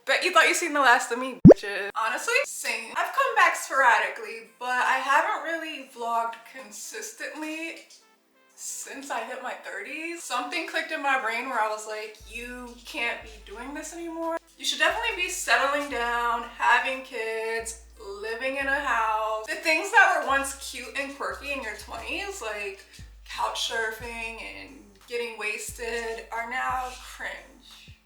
Bet you thought you seen the last of me, bitches. Honestly, same. I've come back sporadically, but I haven't really vlogged consistently since I hit my 30s. Something clicked in my brain where I was like, you can't be doing this anymore. You should definitely be settling down, having kids, living in a house. The things that were once cute and quirky in your 20s, like couch surfing and getting wasted, are now cringe.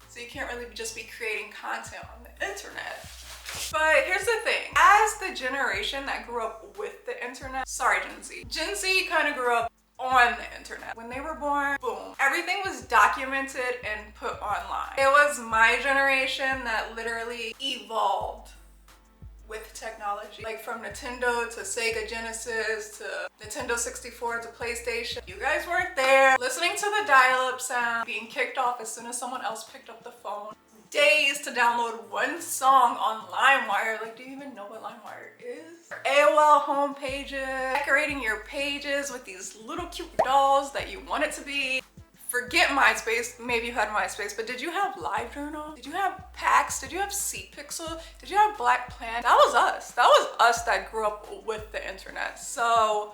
So you can't really just be creating content on the internet. But here's the thing, as the generation that grew up with the internet, sorry Gen Z kind of grew up on the internet. When they were born, boom, everything was documented and put online. It was my generation that literally evolved with technology, like from Nintendo to Sega Genesis to Nintendo 64 to PlayStation. You guys weren't there. Listening to the dial-up sound, being kicked off as soon as someone else picked up the phone. Days to download one song on LimeWire. Like, do you even know what LimeWire is? AOL home pages, decorating your pages with these little cute dolls that you want it to be. Forget MySpace, maybe you had MySpace, but did you have LiveJournal? Did you have PAX? Did you have Pixel? Did you have Black Planet? That was us. That was us that grew up with the internet. So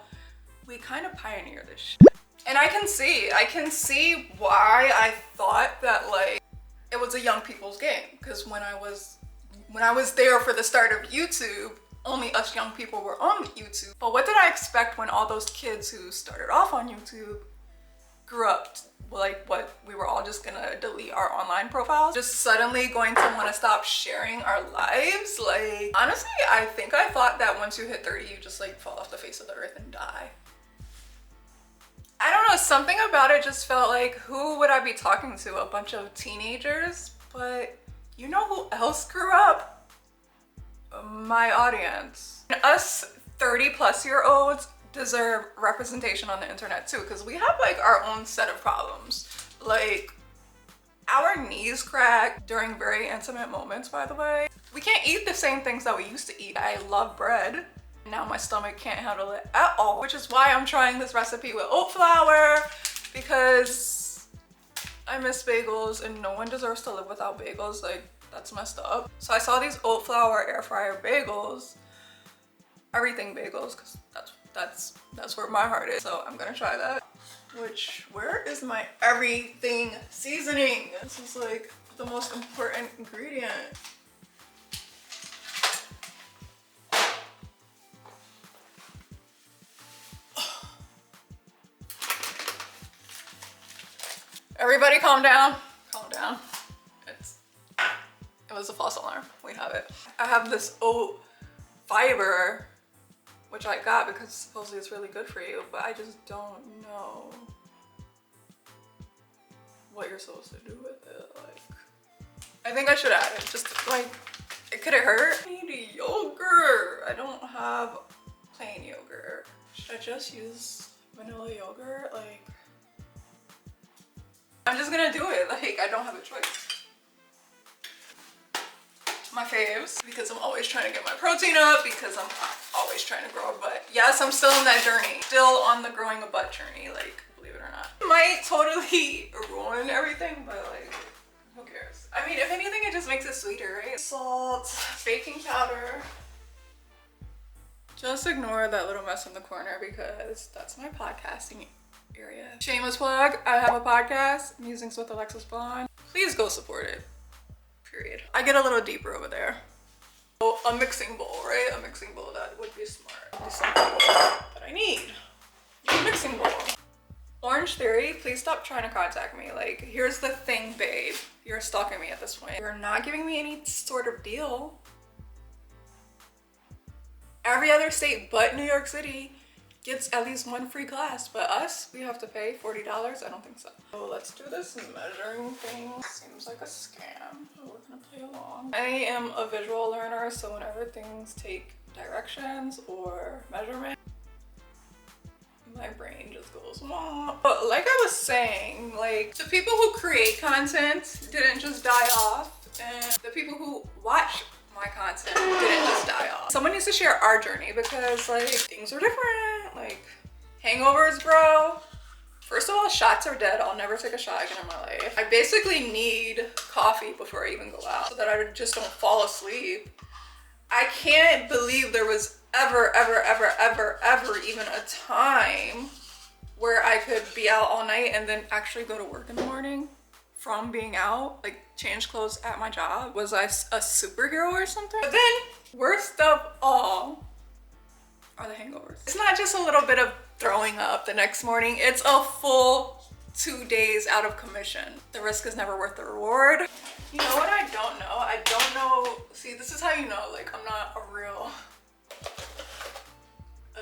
we kind of pioneered this shit. And I can see why I thought that like it was a young people's game. Because when I was there for the start of YouTube, only us young people were on YouTube. But what did I expect when all those kids who started off on YouTube grew up like what we were all just gonna delete our online profiles, just suddenly going to want to stop sharing our lives? Like, honestly, I think I thought that once you hit 30 you just like fall off the face of the earth and die. I don't know, something about it just felt like, who would I be talking to? A bunch of teenagers? But you know who else grew up? My audience. Us 30-plus-year-olds deserve representation on the internet too, because we have like our own set of problems. Like, our knees crack during very intimate moments, by the way. We can't eat the same things that we used to eat. I love bread. Now my stomach can't handle it at all, which is why I'm trying this recipe with oat flour, because I miss bagels and no one deserves to live without bagels. Like, that's messed up. So I saw these oat flour air fryer bagels, everything bagels, because that's where my heart is. So I'm gonna try that. Which, where is my everything seasoning? This is like the most important ingredient. Everybody calm down. Calm down. It was a false alarm. We have it. I have this oat fiber, which I got because supposedly it's really good for you, but I just don't know what you're supposed to do with it. Like, I think I should add it. Just like, could it hurt? I need yogurt. I don't have plain yogurt. Should I just use vanilla yogurt? Like, I'm just gonna do it. Like, I don't have a choice. My faves, because I'm always trying to get my protein up, because I'm always trying to grow a butt. Yes, I'm still in that journey. Still on the growing a butt journey, like, believe it or not. Might totally ruin everything, but like, who cares? I mean, if anything, it just makes it sweeter, right? Salt, baking powder. Just ignore that little mess in the corner because that's my podcasting area. Shameless plug, I have a podcast, Musings with Alexis Belon. Please go support it. Period. I get a little deeper over there. Oh, a mixing bowl, right? A mixing bowl, that would be smart. That'd be something that I need. A mixing bowl. Orange Theory, please stop trying to contact me. Like, here's the thing, babe. You're stalking me at this point. You're not giving me any sort of deal. Every other state but New York City gets at least one free class, but us, we have to pay $40. I don't think so. So let's do this measuring thing. Seems like a scam. So we're gonna play along. I am a visual learner, so whenever things take directions or measurement, my brain just goes, wah. But like I was saying, like, the people who create content didn't just die off, and the people who watch my content didn't just die off. Someone needs to share our journey, because like, things are different. Like, hangovers, bro. First of all, shots are dead. I'll never take a shot again in my life. I basically need coffee before I even go out so that I just don't fall asleep. I can't believe there was ever even a time where I could be out all night and then actually go to work in the morning from being out, like change clothes at my job. Was I a superhero or something? But then, worst of all are the hangovers. It's not just a little bit of throwing up the next morning, it's a full 2 days out of commission. The risk is never worth the reward. You know what I don't know? I don't know, see, this is how you know, like, I'm not a real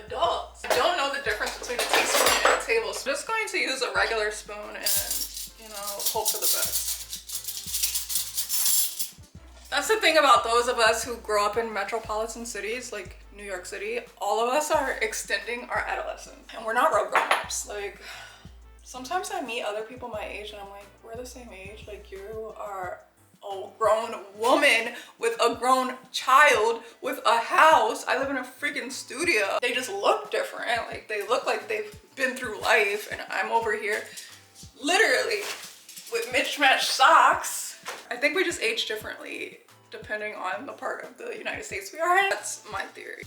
adult. I don't know the difference between a teaspoon and a tablespoon. I'm just going to use a regular spoon and, you know, hope for the best. That's the thing about those of us who grow up in metropolitan cities like New York City. All of us are extending our adolescence and we're not real grown-ups. Like, sometimes I meet other people my age and I'm like, we're the same age. Like, you are a grown woman with a grown child with a house. I live in a freaking studio. They just look different. Like, they look like they've been through life, and I'm over here literally with mismatched socks. I think we just age differently depending on the part of the United States we are in. That's my theory.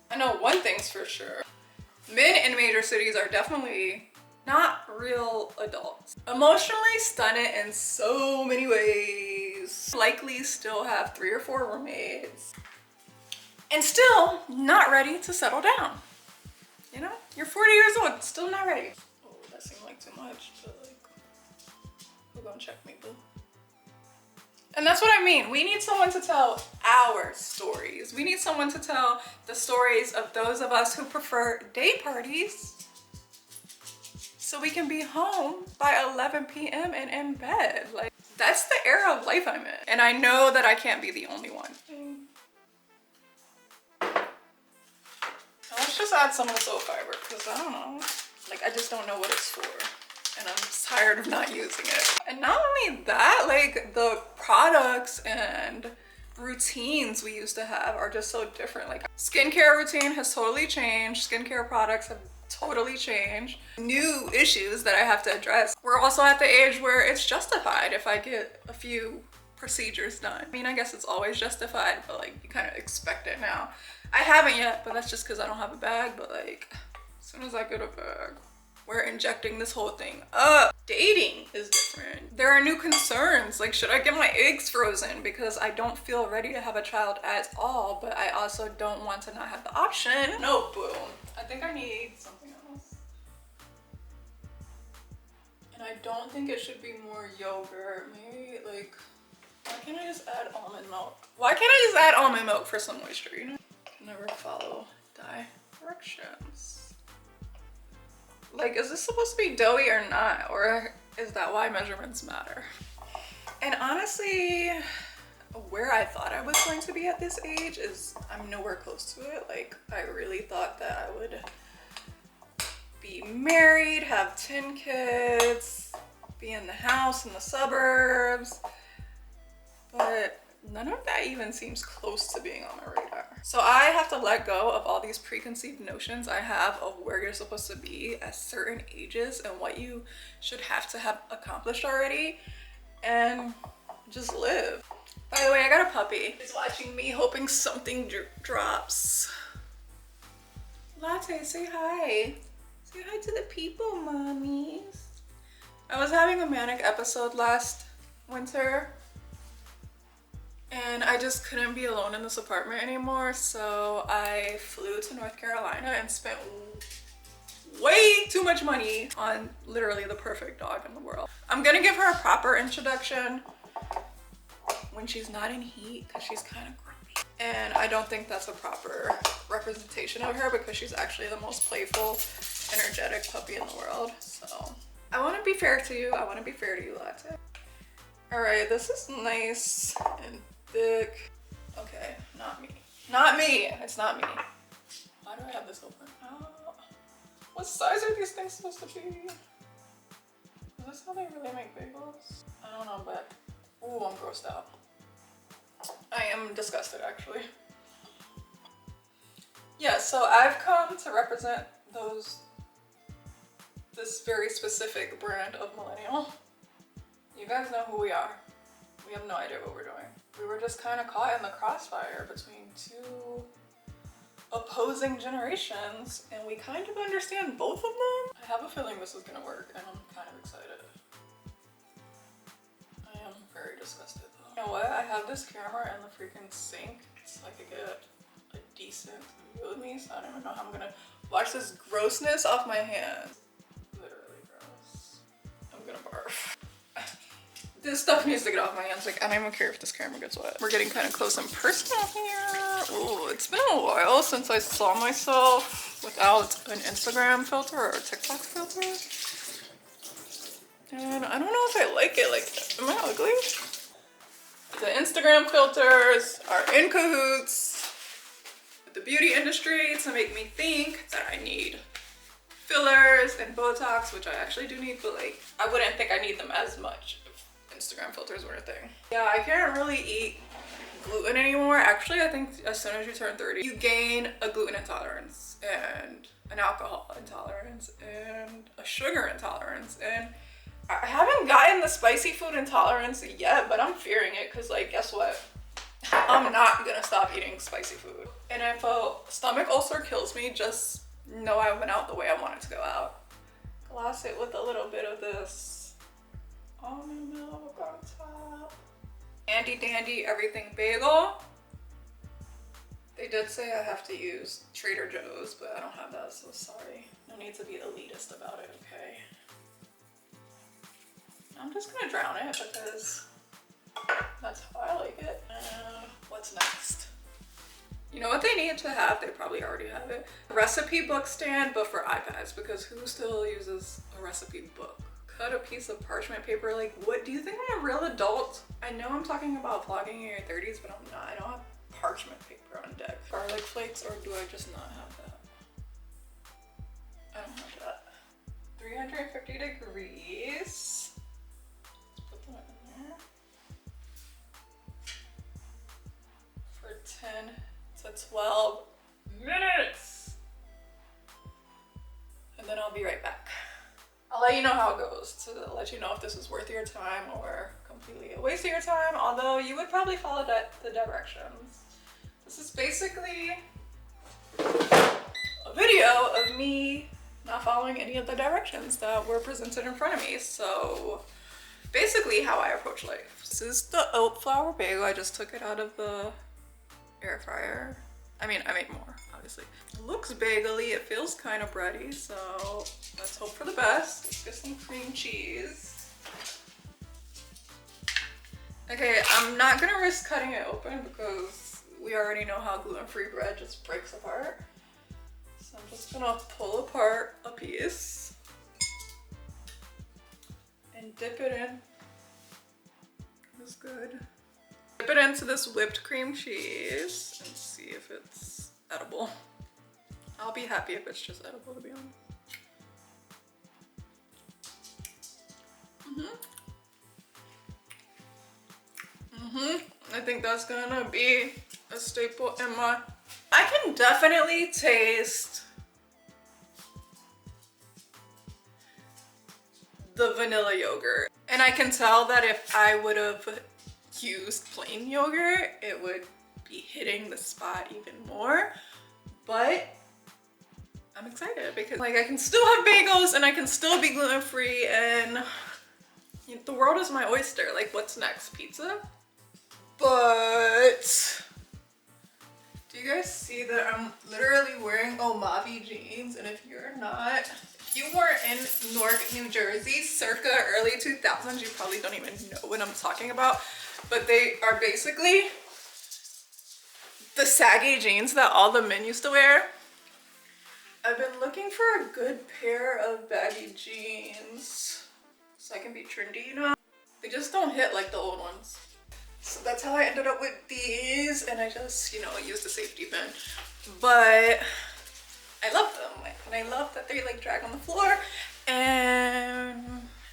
I know one thing's for sure. Men in major cities are definitely not real adults. Emotionally stunted in so many ways. Likely still have 3 or 4 roommates. And still not ready to settle down. You know, you're 40 years old, still not ready. Oh, that seemed like too much, but like, who gonna check me, boo? And that's what I mean. We need someone to tell our stories. We need someone to tell the stories of those of us who prefer day parties so we can be home by 11 p.m. and in bed. Like, that's the era of life I'm in. And I know that I can't be the only one. Let's just add some of the soap fiber because I don't know. Like, I just don't know what it's for. And I'm tired of not using it. And not only that, like, the products and routines we used to have are just so different. Like, skincare routine has totally changed. Skincare products have totally changed. New issues that I have to address. We're also at the age where it's justified if I get a few procedures done. I mean, I guess it's always justified, but like, you kind of expect it now. I haven't yet, but that's just because I don't have a bag. But like, as soon as I get a bag, we're injecting this whole thing up. Dating is different. There are new concerns. Like, should I get my eggs frozen? Because I don't feel ready to have a child at all, but I also don't want to not have the option. No, boo. I think I need something else. And I don't think it should be more yogurt. Maybe like, why can't I just add almond milk? Why can't I just add almond milk for some moisture, you know? Never follow directions. Like, is this supposed to be doughy or not? Or is that why measurements matter? And honestly, where I thought I was going to be at this age is I'm nowhere close to it. Like, I really thought that I would be married, have 10 kids, be in the house in the suburbs, but none of that even seems close to being on my radar. So I have to let go of all these preconceived notions I have of where you're supposed to be at certain ages and what you should have to have accomplished already, and just live. By the way, I got a puppy. He's watching me, hoping something drops. Latte, say hi. Say hi to the people, mommies. I was having a manic episode last winter, and I just couldn't be alone in this apartment anymore, so I flew to North Carolina and spent way too much money on literally the perfect dog in the world. I'm gonna give her a proper introduction when she's not in heat, because she's kind of grumpy. And I don't think that's a proper representation of her, because she's actually the most playful, energetic puppy in the world. So I want to be fair to you. I want to be fair to you, Latte. All right, this is nice and thick. Okay, not me. Not me. It's not me. Why do I have this open? Oh, what size are these things supposed to be? Is this how they really make bagels? I don't know, but ooh, I'm grossed out. I am disgusted, actually. Yeah, so I've come to represent those this very specific brand of millennial. You guys know who we are. We have no idea what we're doing. We were just kind of caught in the crossfire between two opposing generations, and we kind of understand both of them. I have a feeling this is gonna work, and I'm kind of excited. I am very disgusted though. You know what? I have this camera in the freaking sink so I could get a decent view of me, so I don't even know how I'm gonna wash this grossness off my hands. Literally gross. I'm gonna barf. This stuff needs to get off my hands. Like, I don't even care if this camera gets wet. We're getting kind of close and personal here. Ooh, it's been a while since I saw myself without an Instagram filter or a TikTok filter. And I don't know if I like it. Like, am I ugly? The Instagram filters are in cahoots with the beauty industry to make me think that I need fillers and Botox, which I actually do need, but like, I wouldn't think I need them as much. Instagram filters were a thing. Yeah, I can't really eat gluten anymore. Actually, I think as soon as you turn 30, you gain a gluten intolerance and an alcohol intolerance and a sugar intolerance. And I haven't gotten the spicy food intolerance yet, but I'm fearing it because, like, guess what? I'm not gonna stop eating spicy food. And if a stomach ulcer kills me, just know I went out the way I wanted to go out. Gloss it with a little bit of this almond milk on top. Handy dandy everything bagel. They did say I have to use Trader Joe's, but I don't have that, so sorry. No need to be elitist about it, okay? I'm just gonna drown it because that's how I like it. What's next? You know what they need to have? They probably already have it. A recipe book stand, but for iPads, because who still uses a recipe book? Cut a piece of parchment paper. Like, what do you think I'm a real adult? I know I'm talking about vlogging in your 30s, but I'm not. I don't have parchment paper on deck. Garlic flakes, or do I just not have that? I don't have that. 350 degrees. Let's put them in there. For 10 to 12 minutes. And then I'll be right back. I'll let you know how it goes to let you know if this is worth your time or completely a waste of your time, although you would probably follow the directions. This is basically a video of me not following any of the directions that were presented in front of me. So basically how I approach life. This is the oat flour bagel. I just took it out of the air fryer. I mean, I made more, obviously. It looks bagely, it feels kind of bready, so let's hope for the best. Let's get some cream cheese. Okay, I'm not gonna risk cutting it open because we already know how gluten-free bread just breaks apart. So I'm just gonna pull apart a piece and dip it in. That's good. Dip it into this whipped cream cheese and see if it's edible. I'll be happy if it's just edible, to be honest. I think that's gonna be a staple in my... I can definitely taste the vanilla yogurt. And I can tell that if I would have used plain yogurt, it would be hitting the spot even more. But I'm excited because, like, I can still have bagels and I can still be gluten-free, and you know, the world is my oyster. Like, what's next? Pizza? But do you guys see that I'm literally wearing Omavi jeans? And if you're not, if you were in Newark, New Jersey circa early 2000s, you probably don't even know what I'm talking about. But they are basically the saggy jeans that all the men used to wear. I've been looking for a good pair of baggy jeans so I can be trendy, you know? They just don't hit like the old ones. So that's how I ended up with these, and I just, you know, used a safety pin. But I love them, and I love that they like drag on the floor, and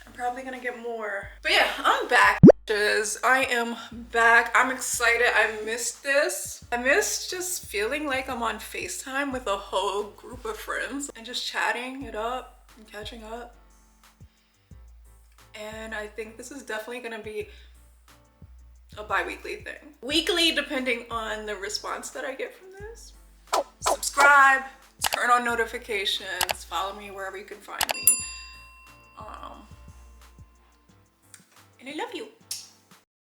I'm probably gonna get more. But yeah, I'm back. I am back. I'm excited. I missed this. I missed just feeling like I'm on FaceTime with a whole group of friends and just chatting it up. I'm catching up. And I think this is definitely gonna be a bi-weekly thing. Weekly, depending on the response that I get from this. Subscribe, turn on notifications, follow me wherever you can find me. And I love you.